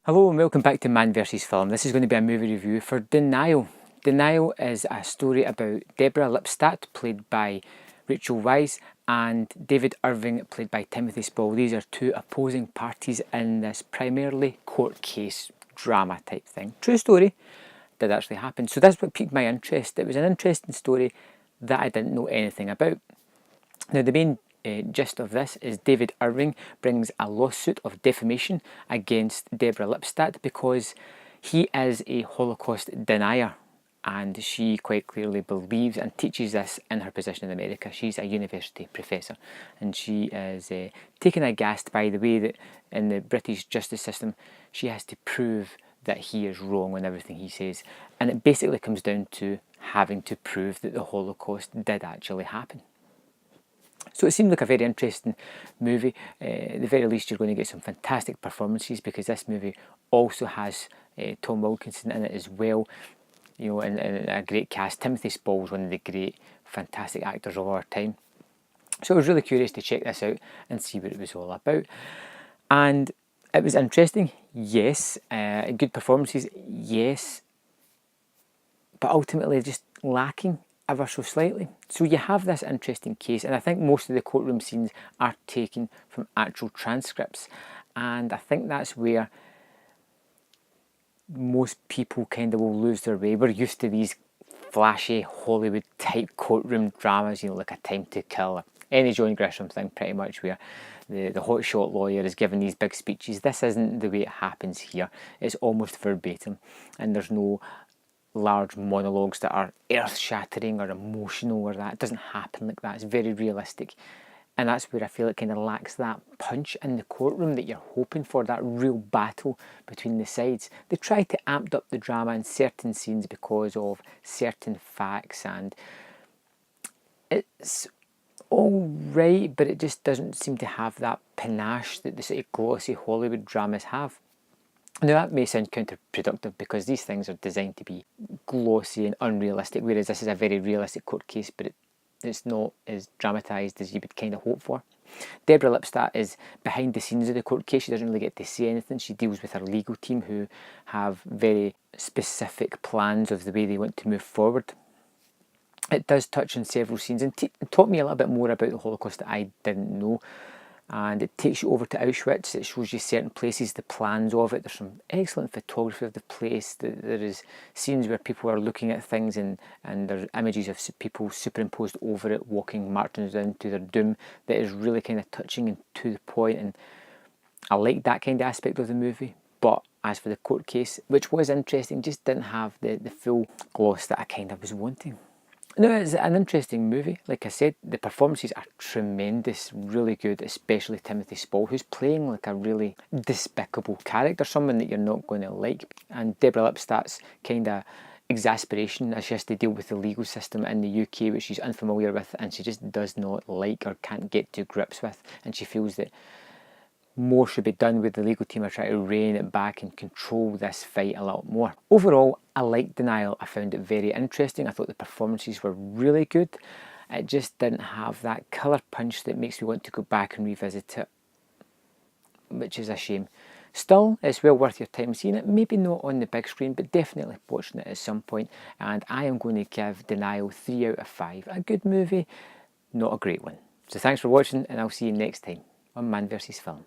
Hello and welcome back to Man vs Film. This is going to be a movie review for Denial. Denial is a story about Deborah Lipstadt, played by Rachel Weisz, and David Irving, played by Timothy Spall. These are two opposing parties in this primarily court case drama type thing. True story, did actually happen. So that's what piqued my interest. It was an interesting story that I didn't know anything about. Now the main gist of this is David Irving brings a lawsuit of defamation against Deborah Lipstadt because he is a Holocaust denier, and she quite clearly believes and teaches this in her position in America. She's a university professor, and she is taken aghast by the way that in the British justice system she has to prove that he is wrong on everything he says, and it basically comes down to having to prove that the Holocaust did actually happen. So it seemed like a very interesting movie. At the very least, you're going to get some fantastic performances because this movie also has Tom Wilkinson in it as well. You know, and a great cast. Timothy Spall is one of the great, fantastic actors of our time. So I was really curious to check this out and see what it was all about. And it was interesting, yes. Good performances, yes. But ultimately just lacking ever so slightly. So you have this interesting case, and I think most of the courtroom scenes are taken from actual transcripts, and I think that's where most people kind of will lose their way. We're used to these flashy Hollywood type courtroom dramas, you know, like A Time to Kill, or any John Grisham thing pretty much, where the hotshot lawyer is giving these big speeches. This isn't the way it happens here. It's almost verbatim, and there's no large monologues that are earth-shattering or emotional or that. It doesn't happen like that. It's very realistic, and that's where I feel it kind of lacks that punch in the courtroom that you're hoping for, that real battle between the sides. They try to amp up the drama in certain scenes because of certain facts, and it's all right, but it just doesn't seem to have that panache that the sort of glossy Hollywood dramas have. Now that may sound counterproductive because these things are designed to be glossy and unrealistic, whereas this is a very realistic court case, but it's not as dramatised as you would kind of hope for. Deborah Lipstadt is behind the scenes of the court case. She doesn't really get to say anything. She deals with her legal team, who have very specific plans of the way they want to move forward. It does touch on several scenes and taught me a little bit more about the Holocaust that I didn't know. And it takes you over to Auschwitz. It shows you certain places, the plans of it. There's some excellent photography of the place. There is scenes where people are looking at things, and there's images of people superimposed over it, walking, marching down to their doom. That is really kind of touching and to the point, and I like that kind of aspect of the movie. But as for the court case, which was interesting, just didn't have the full gloss that I kind of was wanting. No, it's an interesting movie. Like I said, the performances are tremendous, really good, especially Timothy Spall, who's playing like a really despicable character, someone that you're not going to like. And Deborah Lipstadt's kind of exasperation as she has to deal with the legal system in the UK, which she's unfamiliar with and she just does not like or can't get to grips with. And she feels that more should be done with the legal team are trying to rein it back and control this fight a lot more. Overall, I liked Denial. I found it very interesting. I thought the performances were really good. It just didn't have that killer punch that makes me want to go back and revisit it, which is a shame. Still, it's well worth your time seeing it. Maybe not on the big screen, but definitely watching it at some point. And I am going to give Denial 3 out of 5. A good movie, not a great one. So thanks for watching, and I'll see you next time on Man vs Film.